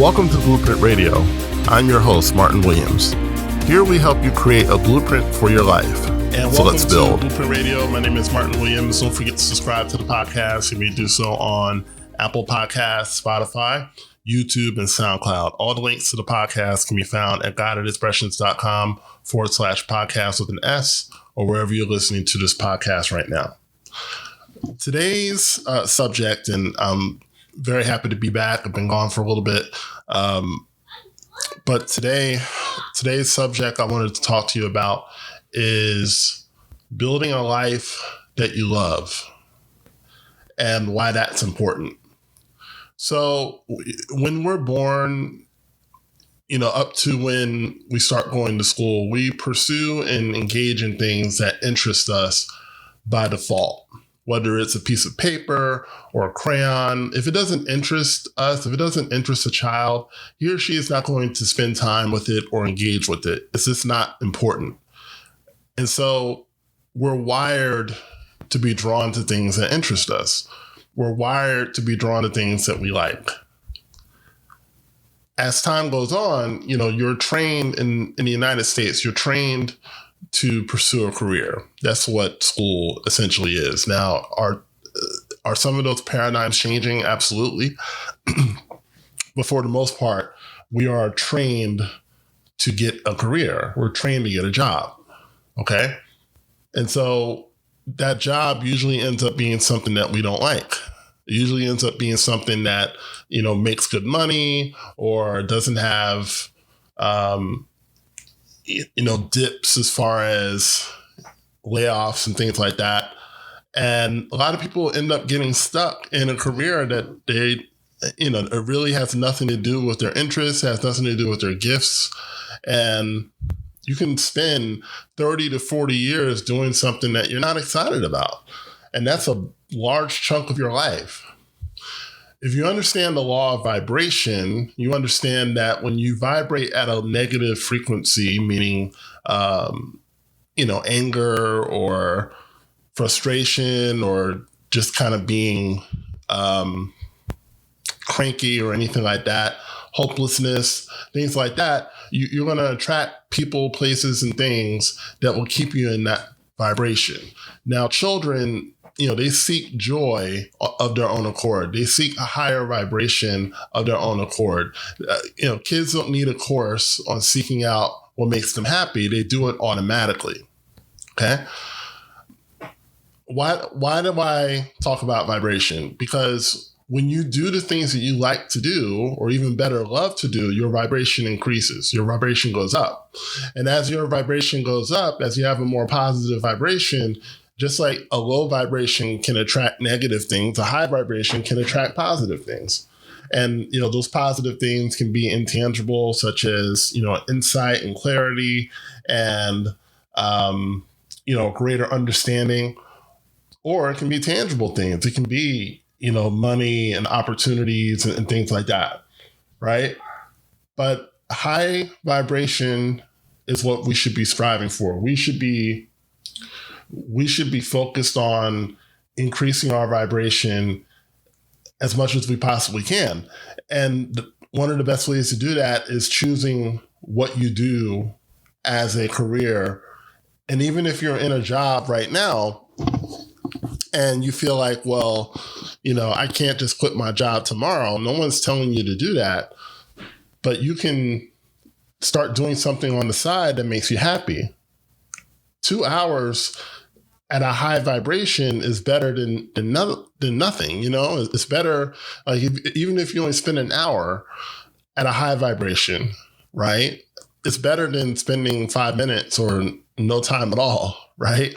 Welcome to Blueprint Radio. I'm your host, Martin Williams. Here we help you create a blueprint for your life. And so welcome let's build. to Blueprint Radio. My name is Martin Williams. Don't forget to subscribe to the podcast. You may do so on Apple Podcasts, Spotify, YouTube, and SoundCloud. All the links to the podcast can be found at guidedexpressions.com/podcast with an S, or wherever you're listening to this podcast right now. Today's subject, and I'm very happy to be back. I've been gone for a little bit. But today's subject I wanted to talk to you about is building a life that you love and why that's important. So when we're born, up to when we start going to school, we pursue and engage in things that interest us by default. Whether it's a piece of paper or a crayon, if it doesn't interest us, if it doesn't interest a child, he or she is not going to spend time with it or engage with it. It's just not important. And so we're wired to be drawn to things that interest us. We're wired to be drawn to things that we like. As time goes on, you're trained in the United States, you're trained to pursue a career. That's what school essentially is. Now, are some of those paradigms changing? Absolutely. But for the most part, we are trained to get a career. We're trained to get a job. Okay. And so that job usually ends up being something that we don't like. It usually ends up being something that, makes good money or doesn't have, dips as far as layoffs and things like that. And a lot of people end up getting stuck in a career that they, it really has nothing to do with their interests, has nothing to do with their gifts. And you can spend 30 to 40 years doing something that you're not excited about. And that's a large chunk of your life. If you understand the law of vibration, you understand that when you vibrate at a negative frequency, meaning, anger or frustration or just kind of being cranky or anything like that, hopelessness, things like that, you're going to attract people, places, and things that will keep you in that vibration. Now, children, they seek joy of their own accord. They seek a higher vibration of their own accord. Kids don't need a course on seeking out what makes them happy. They do it automatically. Okay. Why do I talk about vibration? Because when you do the things that you like to do, or even better, love to do, your vibration increases. Your vibration goes up. And as your vibration goes up, as you have a more positive vibration, just like a low vibration can attract negative things, a high vibration can attract positive things. And, those positive things can be intangible, such as, insight and clarity and, greater understanding, or it can be tangible things. It can be, money and opportunities and things like that. Right. But high vibration is what we should be striving for. We should be focused on increasing our vibration as much as we possibly can. And one of the best ways to do that is choosing what you do as a career. And even if you're in a job right now and you feel like, well, I can't just quit my job tomorrow. No one's telling you to do that, but you can start doing something on the side that makes you happy. 2 hours at a high vibration is better than nothing. It's better, even if you only spend an hour at a high vibration, right? It's better than spending 5 minutes or no time at all, right?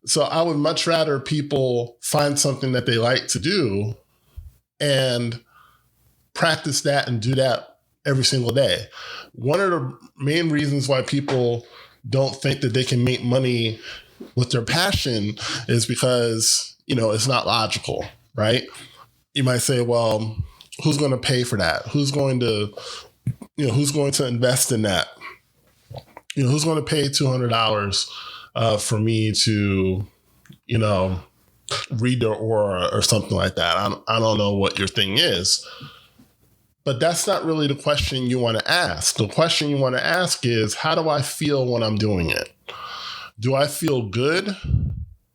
So I would much rather people find something that they like to do and practice that and do that every single day. One of the main reasons why people don't think that they can make money with their passion is because, it's not logical, right? You might say, well, who's going to pay for that? Who's going to invest in that? Who's going to pay $200 for me to, read their aura or something like that? I don't know what your thing is. But that's not really the question you want to ask. The question you want to ask is, how do I feel when I'm doing it? Do I feel good,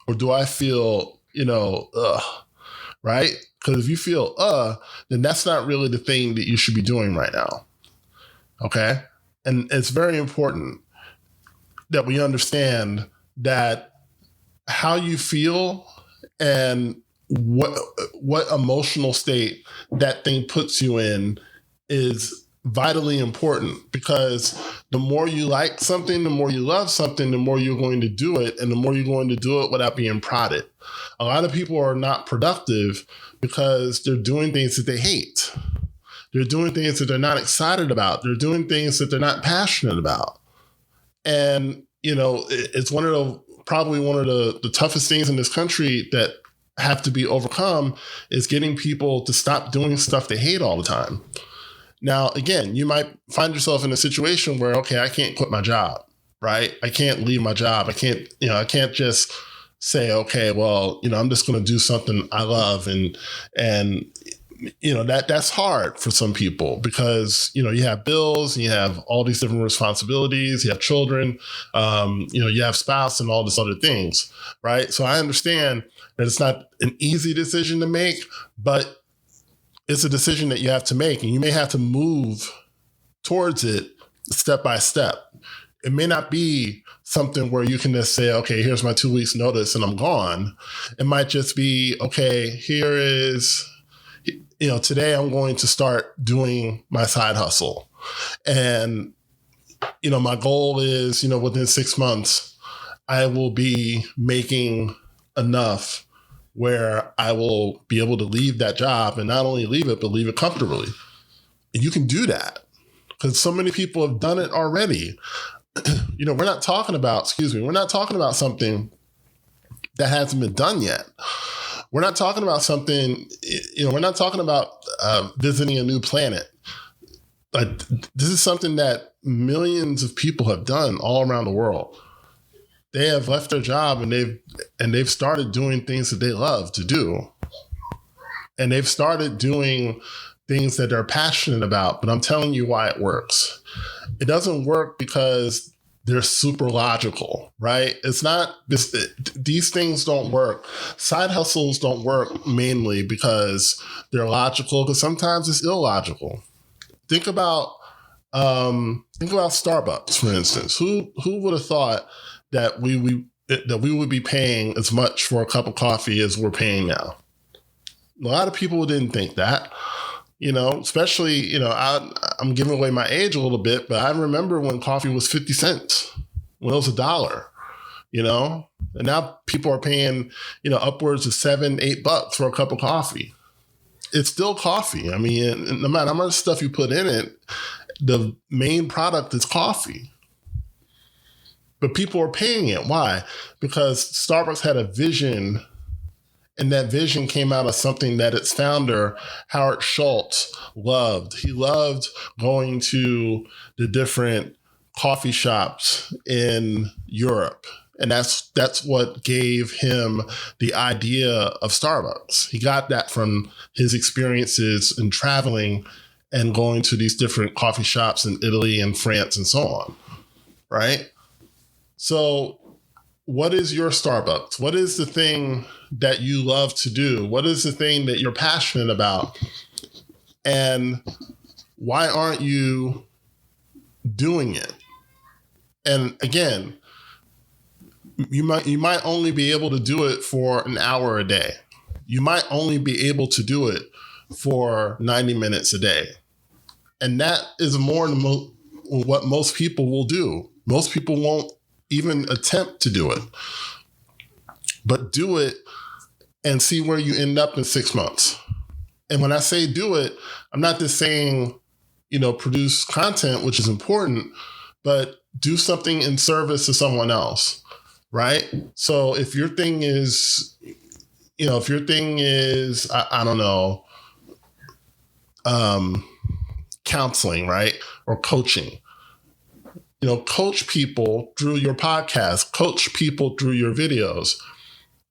or do I feel, right? Because if you feel then that's not really the thing that you should be doing right now. Okay? And it's very important that we understand that how you feel and what emotional state that thing puts you in is vitally important, because the more you like something, the more you love something, the more you're going to do it, and the more you're going to do it without being prodded. A lot of people are not productive because they're doing things that they hate. They're doing things that they're not excited about. They're doing things that they're not passionate about. And, it's probably one of the toughest things in this country that have to be overcome is getting people to stop doing stuff they hate all the time. Now, again, you might find yourself in a situation where, okay, I can't quit my job, right? I can't leave my job. I can't just say, okay, well, I'm just going to do something I love. And that's hard for some people because, you have bills, and you have all these different responsibilities, you have children, you have spouse and all these other things, right? So I understand that it's not an easy decision to make, but it's a decision that you have to make, and you may have to move towards it step by step. It may not be something where you can just say, okay, here's my 2 weeks notice and I'm gone. It might just be, okay, here is, today I'm going to start doing my side hustle. And, my goal is, within 6 months, I will be making enough where I will be able to leave that job, and not only leave it, but leave it comfortably. And you can do that because so many people have done it already. We're not talking about something that hasn't been done yet. We're not talking about something, we're not talking about visiting a new planet. Like, this is something that millions of people have done all around the world. They have left their job and they've started doing things that they love to do. And they've started doing things that they're passionate about. But I'm telling you why it works. It doesn't work because they're super logical, right? It's not this. These things don't work. Side hustles don't work mainly because they're logical, because sometimes it's illogical. Think about Starbucks, for instance. Who would have thought that we would be paying as much for a cup of coffee as we're paying now? A lot of people didn't think that, especially, I'm giving away my age a little bit, but I remember when coffee was 50 cents, when it was $1, and now people are paying, upwards of $7-8 for a cup of coffee. It's still coffee. I mean, no matter how much stuff you put in it, the main product is coffee. But people are paying it. Why? Because Starbucks had a vision, and that vision came out of something that its founder, Howard Schultz, loved. He loved going to the different coffee shops in Europe. And that's what gave him the idea of Starbucks. He got that from his experiences in traveling and going to these different coffee shops in Italy and France and so on, right? So what is your Starbucks? What is the thing that you love to do? What is the thing that you're passionate about? And why aren't you doing it? And again, you might only be able to do it for an hour a day. You might only be able to do it for 90 minutes a day. And that is more than what most people will do. Most people won't even attempt to do it. But do it and see where you end up in 6 months. And when I say do it, I'm not just saying, produce content, which is important, but do something in service to someone else. Right? So if your thing is, I don't know, counseling, right? Or coaching, coach people through your podcast, coach people through your videos.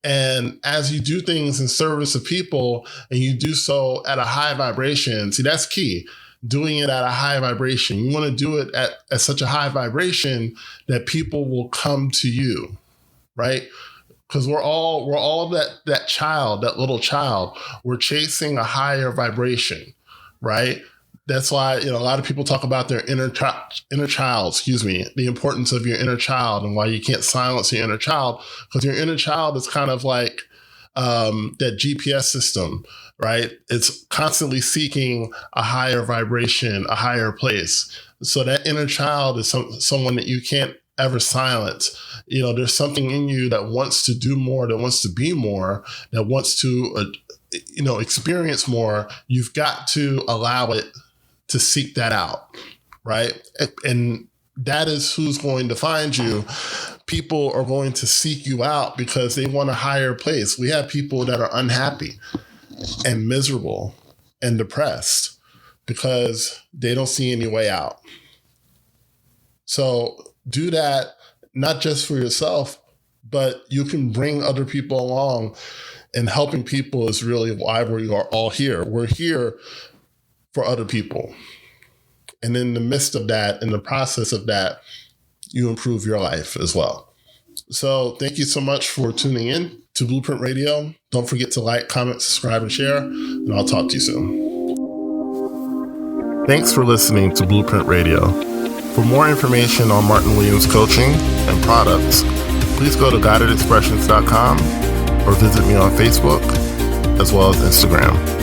And as you do things in service of people and you do so at a high vibration, see, that's key. doing it at a high vibration. You want to do it at such a high vibration that people will come to you, right? Because we're all that child, that little child. We're chasing a higher vibration, right? That's why, a lot of people talk about their inner child, the importance of your inner child, and why you can't silence your inner child, because your inner child is kind of like that GPS system, right? It's constantly seeking a higher vibration, a higher place. So that inner child is someone that you can't ever silence. There's something in you that wants to do more, that wants to be more, that wants to, experience more. You've got to allow it to seek that out, right? And that is who's going to find you. People are going to seek you out because they want a higher place. We have people that are unhappy and miserable and depressed because they don't see any way out. So do that, not just for yourself, but you can bring other people along, and helping people is really why we are all here. We're here for other people. And in the midst of that, in the process of that, you improve your life as well. So thank you so much for tuning in to Blueprint Radio. Don't forget to like, comment, subscribe, and share, and I'll talk to you soon. Thanks for listening to Blueprint Radio. For more information on Martin Williams coaching and products, please go to guidedexpressions.com or visit me on Facebook as well as Instagram.